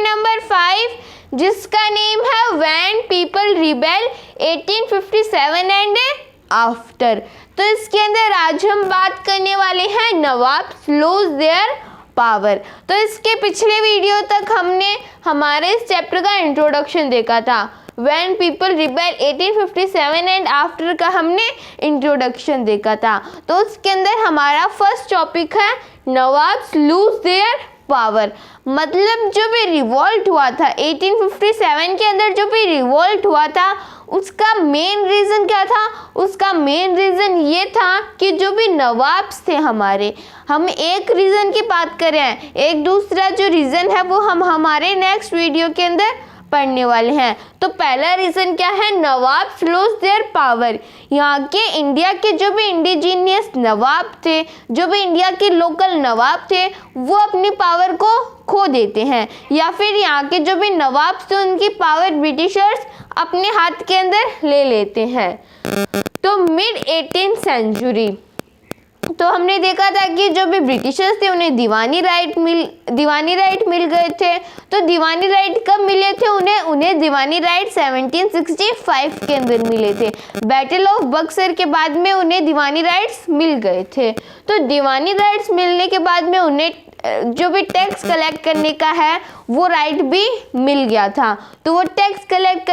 Number 5 जिसका name है when people rebel 1857 and after. तो इसके अंदर आज हम बात करने वाले हैं नवाब्स लूज देयर पावर। तो इसके पिछले वीडियो तक हमने हमारे इस चैप्टर का इंट्रोडक्शन देखा था। When people rebel 1857 and after का हमने इंट्रोडक्शन देखा था। तो उसके अंदर हमारा फर्स्ट टॉपिक है नवाब्स लूज देयर पावर। मतलब जो भी रिवॉल्ट हुआ था 1857 के अंदर, जो भी रिवॉल्ट हुआ था उसका मेन रीज़न क्या था? उसका मेन रीज़न ये था कि जो भी नवाब्स थे हमारे, हम एक रीज़न की बात कर रहे हैं, एक दूसरा जो रीज़न है वो हम हमारे नेक्स्ट वीडियो के अंदर पढ़ने वाले हैं। तो पहला रीज़न क्या है? Nawabs lose their power. यहाँ के इंडिया के जो भी इंडिजीनियस नवाब थे, जो भी इंडिया के लोकल नवाब थे, वो अपनी पावर को खो देते हैं, या फिर यहाँ के जो भी नवाब थे उनकी पावर ब्रिटिशर्स अपने हाथ के अंदर ले लेते हैं। तो मिड 18th सेंचुरी, तो हमने देखा था कि जो भी ब्रिटिशर्स थे उन्हें दीवानी राइट मिल गए थे। तो दीवानी राइट कब मिले थे उन्हें दीवानी राइट 1765 के अंदर मिले थे। बैटल ऑफ बक्सर के बाद में उन्हें दीवानी राइट्स मिल गए थे। तो दीवानी राइट्स मिलने के बाद में उन्हें जो भी टैक्स कलेक्ट करने का है वो राइट भी मिल गया था। तो वो टैक्स कलेक्ट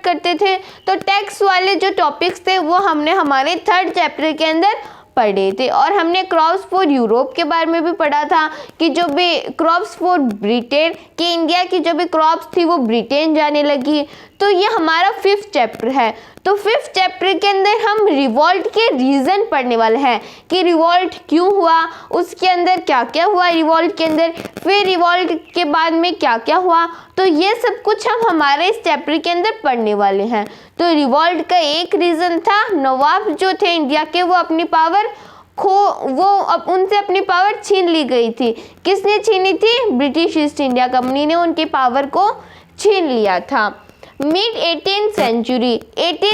करते थे। तो टैक्स वाले जो टॉपिक्स थे वो हमने हमारे थर्ड चैप्टर के अंदर पढ़े थे। और हमने क्रॉप्स फॉर यूरोप के बारे में भी पढ़ा था कि जो भी क्रॉप्स फॉर ब्रिटेन, कि इंडिया की जो भी क्रॉप्स थी वो ब्रिटेन जाने लगी। तो ये हमारा 5th चैप्टर है। तो 5th चैप्टर के अंदर हम रिवॉल्ट के रीज़न पढ़ने वाले हैं कि रिवॉल्ट क्यों हुआ, उसके अंदर क्या क्या हुआ रिवॉल्ट के अंदर, फिर रिवॉल्ट के बाद में क्या क्या हुआ। तो ये सब कुछ हम हमारे इस चैप्टर के अंदर पढ़ने वाले हैं। तो रिवॉल्ट का एक रीज़न था नवाब जो थे इंडिया के, वो अपनी पावर उनसे अपनी पावर छीन ली गई थी। किसने छीनी थी? ब्रिटिश ईस्ट इंडिया कंपनी ने उनकी पावर को छीन लिया था। मिड 18th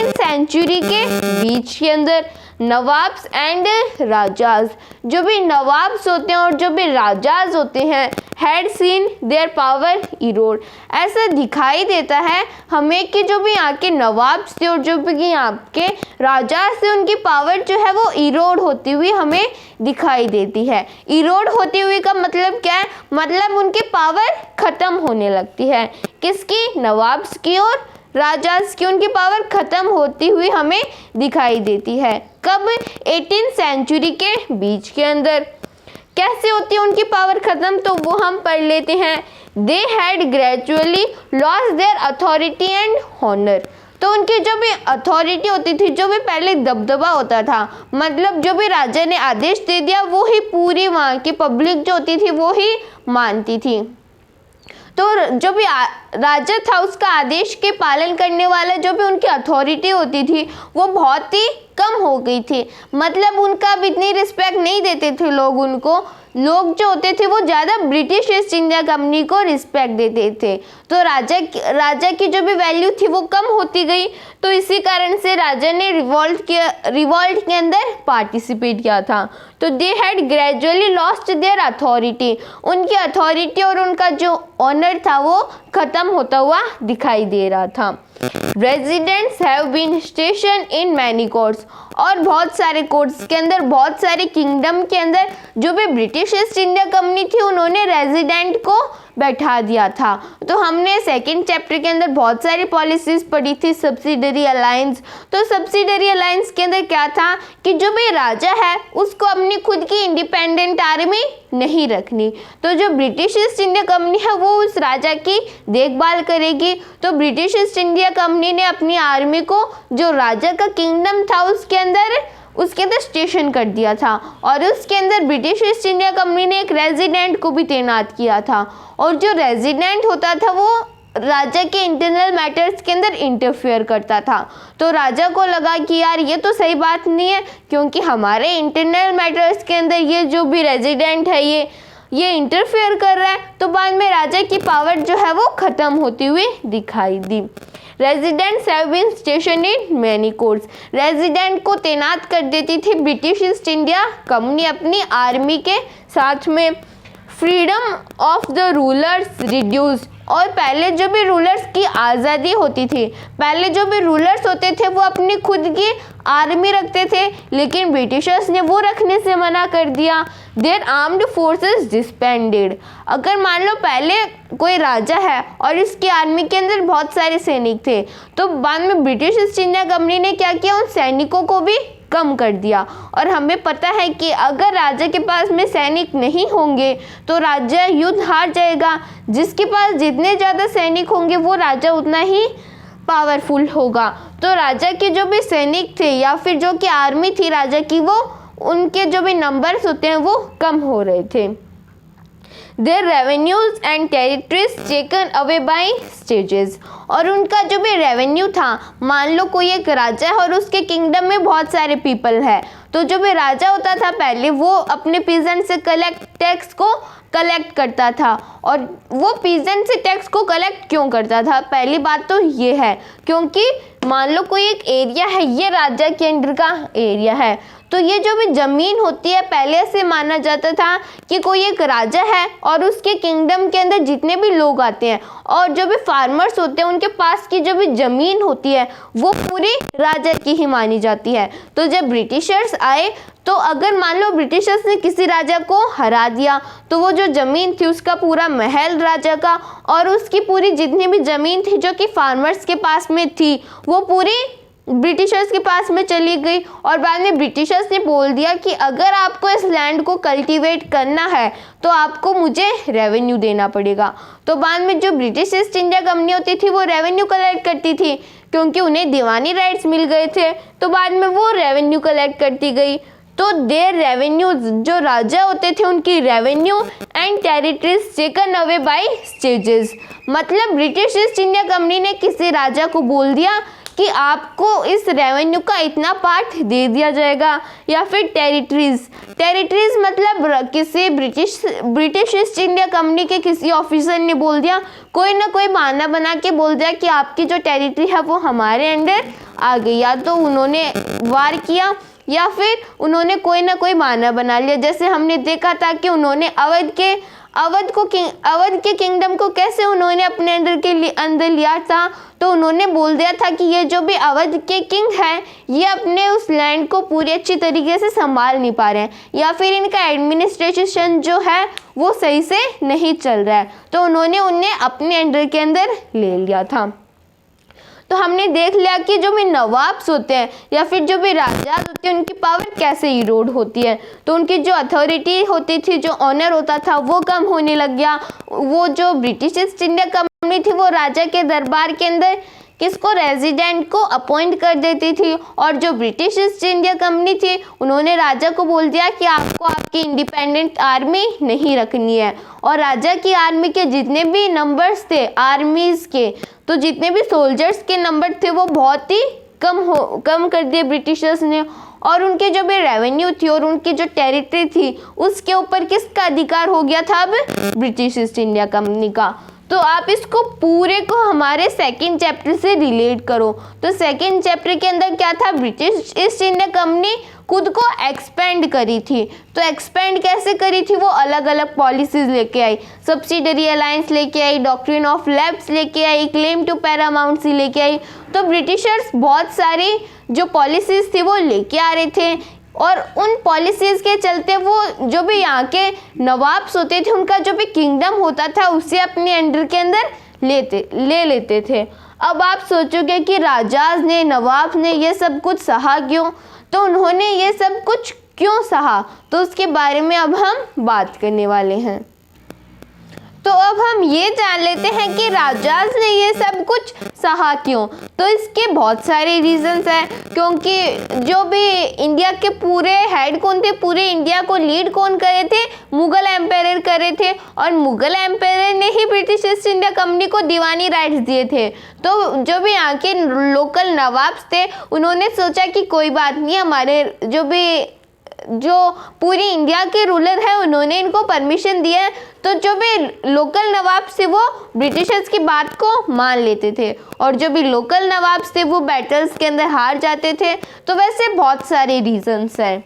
सेंचुरी के बीच के अंदर नवाब्स एंड राजाज, जो भी नवाब्स होते हैं और जो भी राजाज होते हैं, had seen their power Erode. ऐसा दिखाई देता है हमें कि जो भी यहाँ के नवाब्स थे और जो भी यहाँ के राजाज थे उनकी पावर जो है वो इरोड होती हुई हमें दिखाई देती है। इरोड होती हुई का मतलब क्या है? मतलब उनकी पावर ख़त्म होने लगती है। किसकी? नवाब्स की और राजाज की उनकी पावर ख़त्म होती हुई हमें दिखाई देती है। कब? 18th सेंचुरी के बीच के अंदर। कैसे होती है उनकी पावर ख़त्म? तो वो हम पढ़ लेते हैं। They had gradually lost their authority and honour. तो उनकी जो भी अथॉरिटी होती थी, जो भी पहले दबदबा होता था, मतलब जो भी राजा ने आदेश दे दिया वो ही पूरी वहाँ की पब्लिक जो होती थी वो ही मानती थी। तो जो भी राजा था उसका आदेश के पालन करने वाला जो भी उनकी अथॉरिटी होती थी वो बहुत ही कम हो गई थी। मतलब उनका अब इतनी रिस्पेक्ट नहीं देते थे लोग उनको। लोग जो होते थे वो ज़्यादा ब्रिटिश ईस्ट इंडिया कंपनी को रिस्पेक्ट देते थे। तो राजा की जो भी वैल्यू थी वो कम होती गई। तो इसी कारण से राजा ने रिवॉल्ट के अंदर पार्टिसिपेट किया था। तो दे had gradually lost their authority. उनकी अथॉरिटी और उनका जो ऑनर था वो ख़त्म होता हुआ दिखाई दे रहा था। Residents have been station in many courts. और बहुत सारे कोर्ट्स के अंदर, बहुत सारे किंगडम के अंदर जो भी ब्रिटिश ईस्ट इंडिया कंपनी थी उन्होंने रेजिडेंट को बैठा दिया था। तो हमने सेकंड चैप्टर के अंदर बहुत सारी पॉलिसीज़ पढ़ी थी। सब्सिडरी अलायंस, तो सब्सिडरी अलायंस के अंदर क्या था कि जो भी राजा है उसको अपनी खुद की इंडिपेंडेंट आर्मी नहीं रखनी। तो जो ब्रिटिश ईस्ट इंडिया कंपनी है वो उस राजा की देखभाल करेगी। तो ब्रिटिश ईस्ट इंडिया कंपनी ने अपनी आर्मी को जो राजा का किंगडम था उसके अंदर स्टेशन कर दिया था। और उसके अंदर ब्रिटिश ईस्ट इंडिया कंपनी ने एक रेजिडेंट को भी तैनात किया था। और जो रेजिडेंट होता था वो राजा के इंटरनल मैटर्स के अंदर इंटरफेयर करता था। तो राजा को लगा कि यार ये तो सही बात नहीं है, क्योंकि हमारे इंटरनल मैटर्स के अंदर ये जो भी रेजिडेंट है ये इंटरफेयर कर रहा है। तो बाद में राजा की पावर जो है वो ख़त्म होती हुई दिखाई दी। Residents have been station in many courts. Resident को तैनात कर देती थी ब्रिटिश ईस्ट इंडिया कंपनी अपनी आर्मी के साथ में। Freedom of the rulers reduce, और पहले जो भी रूलर्स की आज़ादी होती थी, पहले जो भी रूलर्स होते थे वो अपनी खुद की आर्मी रखते थे, लेकिन ब्रिटिशर्स ने वो रखने से मना कर दिया। Their armed forces disbanded. अगर मान लो पहले कोई राजा है और इसकी आर्मी के अंदर बहुत सारे सैनिक थे, तो बाद में ब्रिटिश ईस्ट इंडिया कंपनी ने क्या किया, उन सैनिकों को भी कम कर दिया। और हमें पता है कि अगर राजा के पास में सैनिक नहीं होंगे तो राजा युद्ध हार जाएगा। जिसके पास जितने ज़्यादा सैनिक होंगे वो राजा उतना ही पावरफुल होगा। तो राजा के जो भी सैनिक थे या फिर जो कि आर्मी थी राजा की, वो उनके जो भी नंबर्स होते हैं वो कम हो रहे थे। Their revenues and territories taken away by stages, और उनका जो भी रेवेन्यू था, मान लो कोई एक राजा है और उसके किंगडम में बहुत सारे पीपल है, तो जो भी राजा होता था पहले वो अपने पीजेंट से टैक्स को कलेक्ट करता था। और वो पीजेंट से टैक्स को कलेक्ट क्यों करता था? पहली बात तो ये है क्योंकि मान लो कोई एक एरिया है, ये राजा के अंडर का एरिया है, तो ये जो भी ज़मीन होती है पहले से माना जाता था कि कोई एक राजा है और उसके किंगडम के अंदर जितने भी लोग आते हैं और जो भी फार्मर्स होते हैं उनके पास की जो भी ज़मीन होती है वो पूरी राजा की ही मानी जाती है। तो जब ब्रिटिशर्स आए तो अगर मान लो ब्रिटिशर्स ने किसी राजा को हरा दिया तो वो जो ज़मीन थी उसका पूरा महल राजा का और उसकी पूरी जितनी भी ज़मीन थी जो कि फार्मर्स के पास में थी वो पूरी ब्रिटिशर्स के पास में चली गई। और बाद में ब्रिटिशर्स ने बोल दिया कि अगर आपको इस लैंड को कल्टीवेट करना है तो आपको मुझे रेवेन्यू देना पड़ेगा। तो बाद में जो ब्रिटिश ईस्ट इंडिया कंपनी होती थी वो रेवेन्यू कलेक्ट करती थी क्योंकि उन्हें दीवानी राइट्स मिल गए थे, तो बाद में वो रेवेन्यू कलेक्ट करती गई। तो देयर रेवेन्यू, जो राजा होते थे उनकी revenue and territories taken away by stages, मतलब ब्रिटिश ईस्ट इंडिया कंपनी ने किसी राजा को बोल दिया कि आपको इस रेवेन्यू का इतना पार्ट दे दिया जाएगा। या फिर टेरिटरीज मतलब किसी ब्रिटिश ईस्ट इंडिया कंपनी के किसी ऑफिसर ने बोल दिया, कोई ना कोई बहाना बना के बोल दिया कि आपकी जो टेरिटरी है वो हमारे अंडर आ गई। या तो उन्होंने वार किया या फिर उन्होंने कोई ना कोई बहाना बना लिया। जैसे हमने देखा था कि उन्होंने अवध के किंगडम को कैसे उन्होंने अपने अंदर लिया था, तो उन्होंने बोल दिया था कि ये जो भी अवध के किंग हैं ये अपने उस लैंड को पूरी अच्छी तरीके से संभाल नहीं पा रहे हैं या फिर इनका एडमिनिस्ट्रेशन जो है वो सही से नहीं चल रहा है, तो उन्होंने उन्हें अपने अंडर के अंदर ले लिया था। तो हमने देख लिया कि जो भी नवाब्स होते हैं या फिर जो भी राजा होते हैं उनकी पावर कैसे इरोड होती है। तो उनकी जो अथॉरिटी होती थी, जो ऑनर होता था वो कम होने लग गया। वो जो ब्रिटिश ईस्ट इंडिया कंपनी थी वो राजा के दरबार के अंदर किसको, रेजिडेंट को अपॉइंट कर देती थी। और जो ब्रिटिश ईस्ट इंडिया कंपनी थी उन्होंने राजा को बोल दिया कि आपको आपकी इंडिपेंडेंट आर्मी नहीं रखनी है। और राजा की आर्मी के जितने भी नंबर्स थे आर्मीज़ के, तो जितने भी सोल्जर्स के नंबर थे वो बहुत ही कम कर दिए ब्रिटिशर्स ने। और उनके जो भी रेवेन्यू थी और उनकी जो टेरिटरी थी उसके ऊपर किसका अधिकार हो गया था, अब ब्रिटिश ईस्ट इंडिया कंपनी का। तो आप इसको पूरे को हमारे सेकंड चैप्टर से रिलेट करो। तो सेकंड चैप्टर के अंदर क्या था, ब्रिटिश ईस्ट इंडिया कंपनी खुद को एक्सपेंड करी थी। तो एक्सपेंड कैसे करी थी, वो अलग अलग पॉलिसीज लेके आई, सब्सिडरी अलायंस लेके आई, डॉक्ट्रिन ऑफ लैप्स लेके आई, क्लेम टू पैरामाउंटेंसी लेके आई। तो ब्रिटिशर्स बहुत सारी जो पॉलिसीज थी वो लेके आ रहे थे और उन पॉलिसीज़ के चलते वो जो भी यहाँ के नवाब्स होते थे उनका जो भी किंगडम होता था उसे अपने अंडर के अंदर ले लेते थे। अब आप सोचोगे कि राजाज ने, नवाब ने ये सब कुछ सहा क्यों, तो उन्होंने ये सब कुछ क्यों सहा, तो उसके बारे में अब हम बात करने वाले हैं। तो अब हम ये जान लेते हैं कि राजाज ने ये सब कुछ सहा क्यों। तो इसके बहुत सारे रीजंस हैं, क्योंकि जो भी इंडिया के पूरे हेड कौन थे, पूरे इंडिया को लीड कौन करे थे, मुगल एम्पायर करे थे। और मुगल एम्पायर ने ही ब्रिटिश ईस्ट इंडिया कंपनी को दीवानी राइट्स दिए थे। तो जो भी यहाँ के लोकल नवाब्स थे उन्होंने सोचा कि कोई बात नहीं, हमारे जो पूरी इंडिया के रूलर है उन्होंने इनको परमिशन दिया है, तो जो भी लोकल नवाब थे वो ब्रिटिशर्स की बात को मान लेते थे। और जो भी लोकल नवाब थे वो बैटल्स के अंदर हार जाते थे। तो वैसे बहुत सारे रीजंस हैं।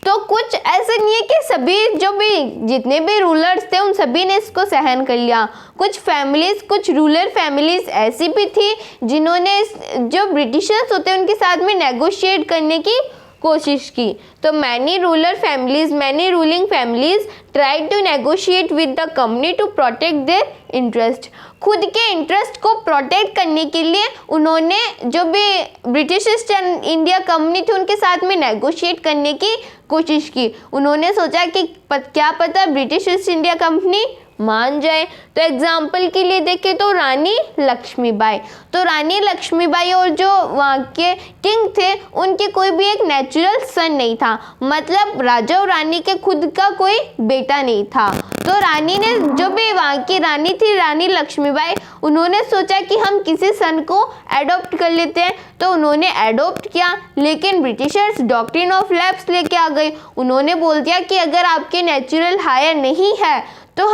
तो कुछ ऐसे नहीं है कि सभी जो भी जितने भी रूलर्स थे उन सभी ने इसको सहन कर लिया। कुछ फैमिलीज, कुछ रूलर फैमिलीज ऐसी भी थी जिन्होंने जो ब्रिटिशर्स होते हैं उनके साथ में नेगोशिएट करने की कोशिश की। तो many ruler families, many ruling families try to negotiate with the company to protect their interest. खुद के इंटरेस्ट को प्रोटेक्ट करने के लिए उन्होंने जो भी ब्रिटिश ईस्ट इंडिया कंपनी थी उनके साथ में नेगोशिएट करने की कोशिश की। उन्होंने सोचा कि क्या पता ब्रिटिश ईस्ट इंडिया कंपनी मान जाए। तो एग्जाम्पल के लिए देखें तो रानी लक्ष्मीबाई, तो रानी लक्ष्मीबाई और जो वहाँ के किंग थे उनके कोई भी एक नेचुरल सन नहीं था, मतलब राजा और रानी के खुद का कोई बेटा नहीं था। तो रानी ने, जो भी वहाँ की रानी थी रानी लक्ष्मीबाई, उन्होंने सोचा कि हम किसी सन को एडॉप्ट कर लेते हैं। तो उन्होंने एडॉप्ट किया, लेकिन ब्रिटिशर्स डॉक्ट्रिन ऑफ लैप्स लेके आ गए। उन्होंने बोल दिया कि अगर आपके नेचुरल हायर नहीं है तो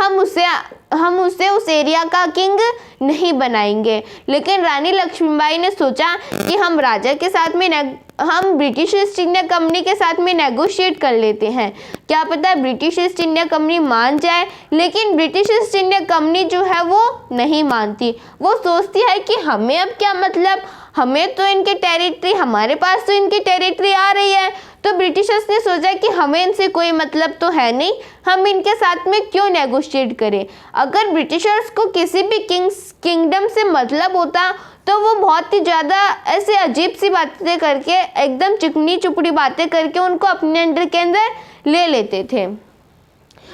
हम उसे उस एरिया का किंग नहीं बनाएंगे। लेकिन रानी लक्ष्मीबाई ने सोचा कि हम राजा के साथ में हम ब्रिटिश ईस्ट इंडिया कंपनी के साथ में नेगोशिएट कर लेते हैं, क्या पता ब्रिटिश ईस्ट इंडिया कंपनी मान जाए। लेकिन ब्रिटिश ईस्ट इंडिया कंपनी जो है वो नहीं मानती। वो सोचती है कि हमें अब क्या मतलब, हमें तो इनके टेरिटरी, हमारे पास तो इनकी टेरिटरी आ रही है। तो ब्रिटिशर्स ने सोचा कि हमें इनसे कोई मतलब तो है नहीं, हम इनके साथ में क्यों नेगोशिएट करें। अगर ब्रिटिशर्स को किसी भी किंगडम से मतलब होता तो वो बहुत ही ज़्यादा ऐसे अजीब सी बातें करके, एकदम चिकनी चुपड़ी बातें करके उनको अपने अंडर के अंदर ले लेते थे।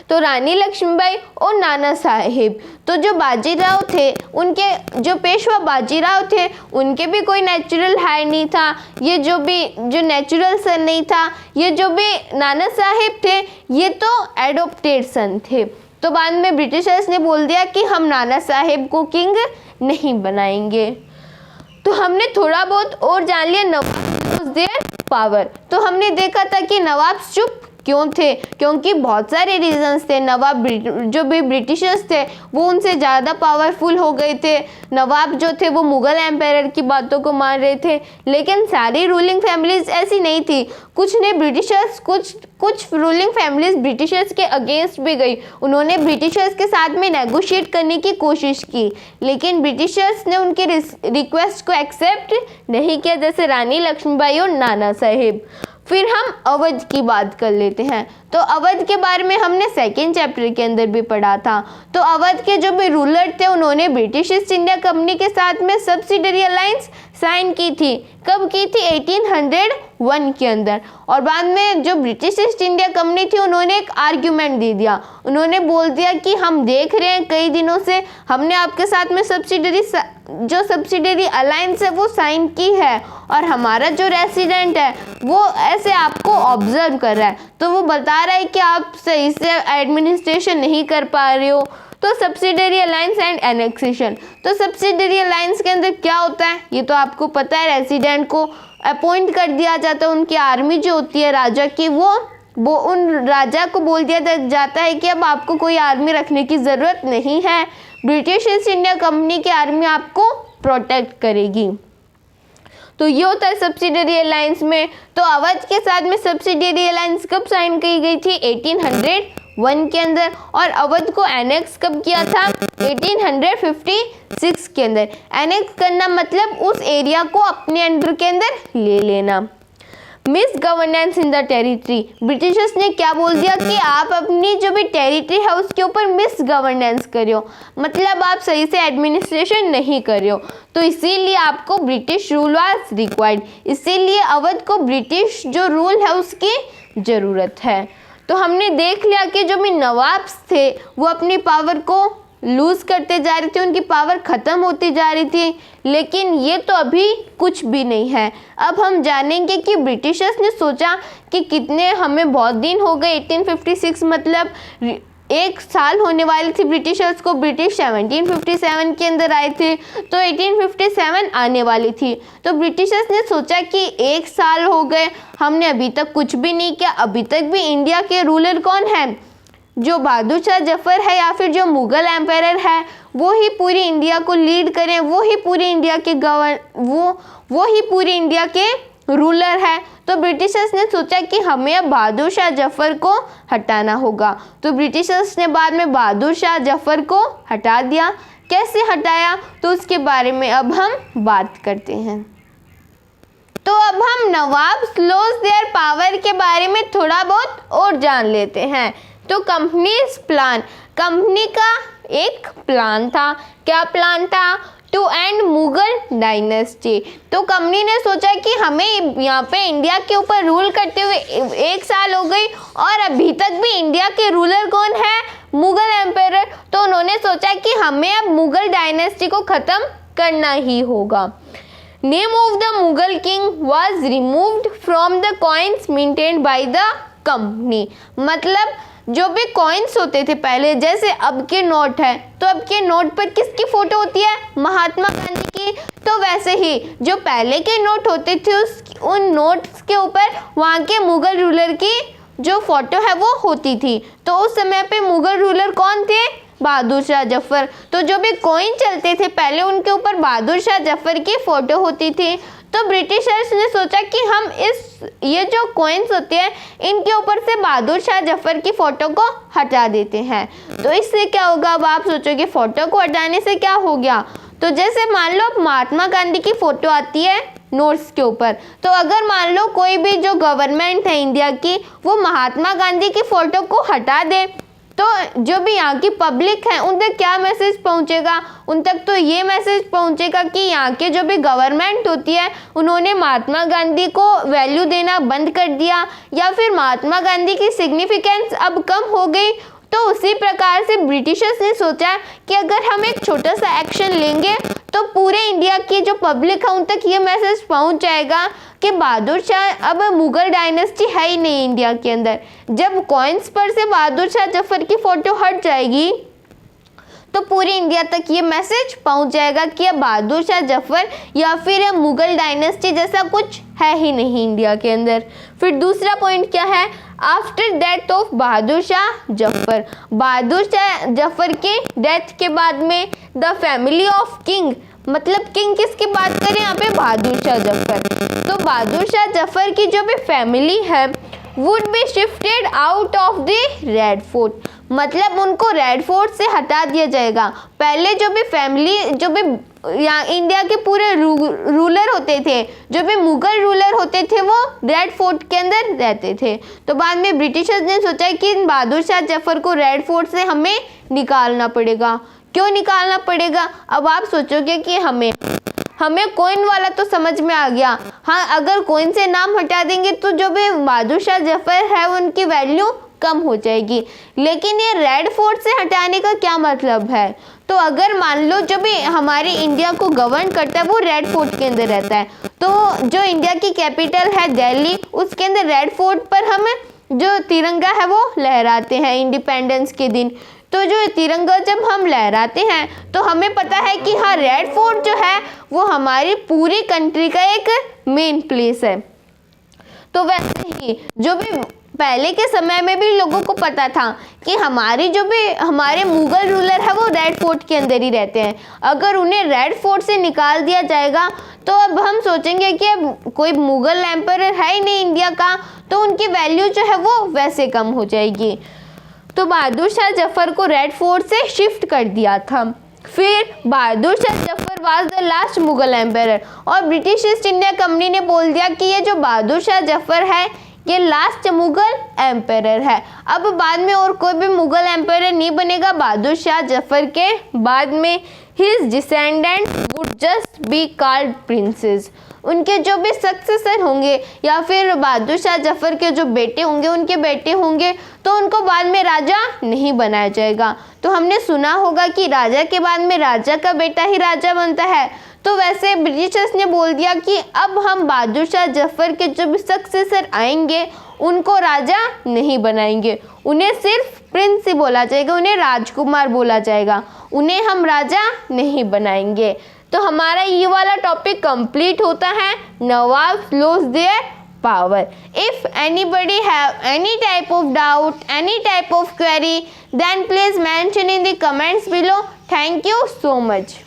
तो रानी लक्ष्मीबाई और नाना साहेब, तो जो बाजीराव थे, उनके जो पेशवा बाजीराव थे उनके भी कोई नेचुरल हाई नहीं था, ये जो नेचुरल सन नहीं था। ये जो भी नाना साहेब थे ये तो एडॉप्टेड सन थे। तो बाद में ब्रिटिशर्स ने बोल दिया कि हम नाना साहेब को किंग नहीं बनाएंगे। तो हमने थोड़ा बहुत और जान लिया नवाब देयर पावर। तो हमने देखा था कि नवाब चुप क्यों थे, क्योंकि बहुत सारे रीजंस थे। नवाब जो भी ब्रिटिशर्स थे वो उनसे ज़्यादा पावरफुल हो गए थे। नवाब जो थे वो मुग़ल एम्पायर की बातों को मान रहे थे। लेकिन सारी रूलिंग फैमिलीज ऐसी नहीं थी। कुछ ने ब्रिटिशर्स कुछ रूलिंग फैमिलीज ब्रिटिशर्स के अगेंस्ट भी गई। उन्होंने ब्रिटिशर्स के साथ में नेगोशिएट करने की कोशिश की, लेकिन ब्रिटिशर्स ने उनके रिक्वेस्ट को एक्सेप्ट नहीं किया, जैसे रानी लक्ष्मीबाई और नाना साहेब। फिर हम अवध की बात कर लेते हैं। तो अवध के बारे में हमने सेकेंड चैप्टर के अंदर भी पढ़ा था। तो अवध के जो भी रूलर थे उन्होंने ब्रिटिश ईस्ट इंडिया कंपनी के साथ में सब्सिडरी अलायंस साइन की थी। कब की थी? 1801 के अंदर। और बाद में जो ब्रिटिश ईस्ट इंडिया कंपनी थी उन्होंने एक आर्ग्यूमेंट दे दिया। उन्होंने बोल दिया कि हम देख रहे हैं कई दिनों से हमने आपके साथ में सब्सिडरी अलायंस है वो साइन की है, और हमारा जो रेसिडेंट है वो ऐसे आपको ऑब्जर्व कर रहा है। तो वो बता रहा है कि आप सही से एडमिनिस्ट्रेशन नहीं कर पा रहे हो। तो सब्सिडरी अलायंस एंड एनेक्सेशन। तो सब्सिडरी अलायंस के अंदर क्या होता है ये तो आपको पता है। रेसिडेंट को अपॉइंट कर दिया जाता है, उनकी आर्मी जो होती है राजा की, वो उन राजा को बोल दिया जाता है कि अब आपको कोई आर्मी रखने की ज़रूरत नहीं है, ब्रिटिश ईस्ट इंडिया कंपनी की आर्मी आपको प्रोटेक्ट करेगी। तो ये होता है सब्सिडरी अलायंस में। तो अवध के साथ में सब्सिडरी अलायंस कब साइन की गई थी? 1801 के अंदर। और अवध को एनेक्स कब किया था? 1856 के अंदर। एनेक्स करना मतलब उस एरिया को अपने अंडर के अंदर ले लेना। Miss governance in the territory. Britishers ने क्या बोल दिया कि आप अपनी जो भी टेरिटरी है उसके ऊपर मिस गवर्नेंस करो, मतलब आप सही से एडमिनिस्ट्रेशन नहीं कर रहे हो। तो इसीलिए आपको ब्रिटिश रूल वाज रिक्वायर्ड। इसीलिए अवध को ब्रिटिश जो रूल है उसकी ज़रूरत है। तो हमने देख लिया कि जो भी नवाब्स थे वो अपनी पावर को लूज़ करते जा रही थी, उनकी पावर ख़त्म होती जा रही थी। लेकिन ये तो अभी कुछ भी नहीं है। अब हम जानेंगे कि ब्रिटिशर्स ने सोचा कि कितने, हमें बहुत दिन हो गए, 1856 मतलब 1 साल होने वाली थी ब्रिटिशर्स को। ब्रिटिश 1757 के अंदर आए थे, तो 1857 आने वाली थी। तो ब्रिटिशर्स ने सोचा कि 1 साल हो गए, हमने अभी तक कुछ भी नहीं किया। अभी तक भी इंडिया के रूलर कौन है? जो बहादुर शाह जफर है या फिर जो मुग़ल एम्पायर है वो ही पूरी इंडिया को लीड करें, वो ही पूरी इंडिया के रूलर है। तो ब्रिटिशर्स ने सोचा कि हमें अब बहादुर शाह जफर को हटाना होगा। तो ब्रिटिशर्स ने बाद में बहादुर शाह जफर को हटा दिया। कैसे हटाया तो उसके बारे में अब हम बात करते हैं। तो अब हम नवाब लॉस्ट देयर पावर के बारे में थोड़ा बहुत और जान लेते हैं। तो कंपनीज प्लान, कंपनी का एक प्लान था। क्या प्लान था? To end Mughal dynasty. तो कंपनी ने सोचा कि हमें यहाँ पे इंडिया के ऊपर रूल करते हुए 1 साल हो गई और अभी तक भी इंडिया के रूलर कौन है? मुगल एम्पायर। तो उन्होंने सोचा कि हमें अब मुगल डायनेस्टी को ख़त्म करना ही होगा। Name of the Mughal king was removed from the coins maintained by the company. मतलब जो भी कॉइन्स होते थे पहले, जैसे अब के नोट है, तो अब के नोट पर किसकी फोटो होती है? महात्मा गांधी की। तो वैसे ही जो पहले के नोट होते थे उन नोट्स के ऊपर वहाँ के मुगल रूलर की जो फोटो है वो होती थी। तो उस समय पे मुगल रूलर कौन थे? बहादुर शाह जफर। तो जो भी कॉइन चलते थे पहले उनके ऊपर बहादुर शाह जफर की फोटो होती थी। तो ब्रिटिशर्स ने सोचा कि हम ये जो कॉइन्स होते हैं इनके ऊपर से बहादुर शाह जफर की फ़ोटो को हटा देते हैं। तो इससे क्या होगा? अब आप सोचोगे फ़ोटो को हटाने से क्या हो गया? तो जैसे मान लो महात्मा गांधी की फ़ोटो आती है नोट्स के ऊपर, तो अगर मान लो कोई भी जो गवर्नमेंट है इंडिया की वो महात्मा गांधी की फ़ोटो को हटा दे, तो जो भी यहाँ की पब्लिक है उन तक क्या मैसेज पहुँचेगा? उन तक तो ये मैसेज पहुँचेगा कि यहाँ के जो भी गवर्नमेंट होती है उन्होंने महात्मा गांधी को वैल्यू देना बंद कर दिया, या फिर महात्मा गांधी की सिग्निफिकेंस अब कम हो गई। तो उसी प्रकार से ब्रिटिशर्स ने सोचा कि अगर हम एक छोटा सा एक्शन लेंगे तो पूरे इंडिया की जो पब्लिक है उन तक ये मैसेज पहुंच जाएगा कि बहादुर शाह अब मुगल डायनेस्टी है ही नहीं इंडिया के अंदर। जब कॉइन्स पर से बहादुर शाह जफर की फ़ोटो हट जाएगी तो पूरी इंडिया तक ये मैसेज पहुंच जाएगा कि अब बहादुर शाह जफर या फिर मुगल डायनेस्टी जैसा कुछ है ही नहीं इंडिया के अंदर। फिर दूसरा पॉइंट क्या है? आफ्टर डेथ ऑफ बहादुर शाह जफर, बहादुर शाह जफर के डेथ के बाद में द फैमिली ऑफ किंग, मतलब किंग किसकी बात करें यहाँ पे? बहादुर शाह जफर। तो बहादुर शाह जफर की जो भी फैमिली है would be shifted out of the red fort, मतलब उनको रेड फोर्ट से हटा दिया जाएगा। पहले जो भी फैमिली, जो भी यहाँ इंडिया के पूरे रूलर होते थे, जो भी मुगल रूलर होते थे वो रेड फोर्ट के अंदर रहते थे। तो बाद में ब्रिटिशर्स ने सोचा कि बहादुर शाह जफर को रेड फोर्ट से हमें निकालना पड़ेगा। क्यों निकालना पड़ेगा? अब आप सोचोगे कि हमें कॉइन वाला तो समझ में आ गया। हाँ, अगर कॉइन से नाम हटा देंगे तो जो भी बहादुर शाह जफर है उनकी वैल्यू कम हो जाएगी। लेकिन ये रेड फोर्ट से हटाने का क्या मतलब है? तो अगर मान लो जो भी हमारे इंडिया को गवर्न करता है वो रेड फोर्ट के अंदर रहता है, तो जो इंडिया की कैपिटल है दिल्ली, उसके अंदर रेड फोर्ट पर हम जो तिरंगा है वो लहराते हैं इंडिपेंडेंस के दिन। तो जो तिरंगा जब हम लहराते हैं तो हमें पता है कि हाँ, रेड फोर्ट जो है वो हमारी पूरी कंट्री का एक मेन प्लेस है। तो वैसे ही जो भी पहले के समय में भी लोगों को पता था कि हमारे मुगल रूलर है वो रेड फोर्ट के अंदर ही रहते हैं। अगर उन्हें रेड फोर्ट से निकाल दिया जाएगा तो अब हम सोचेंगे कि अब कोई मुगल एम्पायर है ही नहीं इंडिया का, तो उनकी वैल्यू जो है वो वैसे कम हो जाएगी। तो बहादुर शाह जफर को रेड फोर्ट से शिफ्ट कर दिया था। फिर Bahadur Shah Zafar was the last Mughal empire, और ब्रिटिश ईस्ट इंडिया कंपनी ने बोल दिया कि ये जो बहादुर शाह जफर है ये लास्ट मुगल एम्पायर है। अब बाद में और कोई भी मुगल एम्पायर नहीं बनेगा। बहादुर शाह जफर के बाद में his descendant would just be called princess, उनके जो भी सक्सेसर होंगे या फिर बहादुर शाह जफर के जो बेटे होंगे उनके बेटे होंगे तो उनको बाद में राजा नहीं बनाया जाएगा। तो हमने सुना होगा कि राजा के बाद में राजा का बेटा ही राजा बनता है। तो वैसे ब्रिटिशर्स ने बोल दिया कि अब हम बहादुर शाह जफर के जो भी सक्सेसर आएंगे उनको राजा नहीं बनाएंगे, उन्हें सिर्फ प्रिंस ही बोला जाएगा, उन्हें राजकुमार बोला जाएगा, उन्हें हम राजा नहीं बनाएंगे। तो हमारा ये वाला टॉपिक कंप्लीट होता है nawab lost their power. If anybody have any type of doubt, any type of query, then please mention in the comments below. Thank you so much.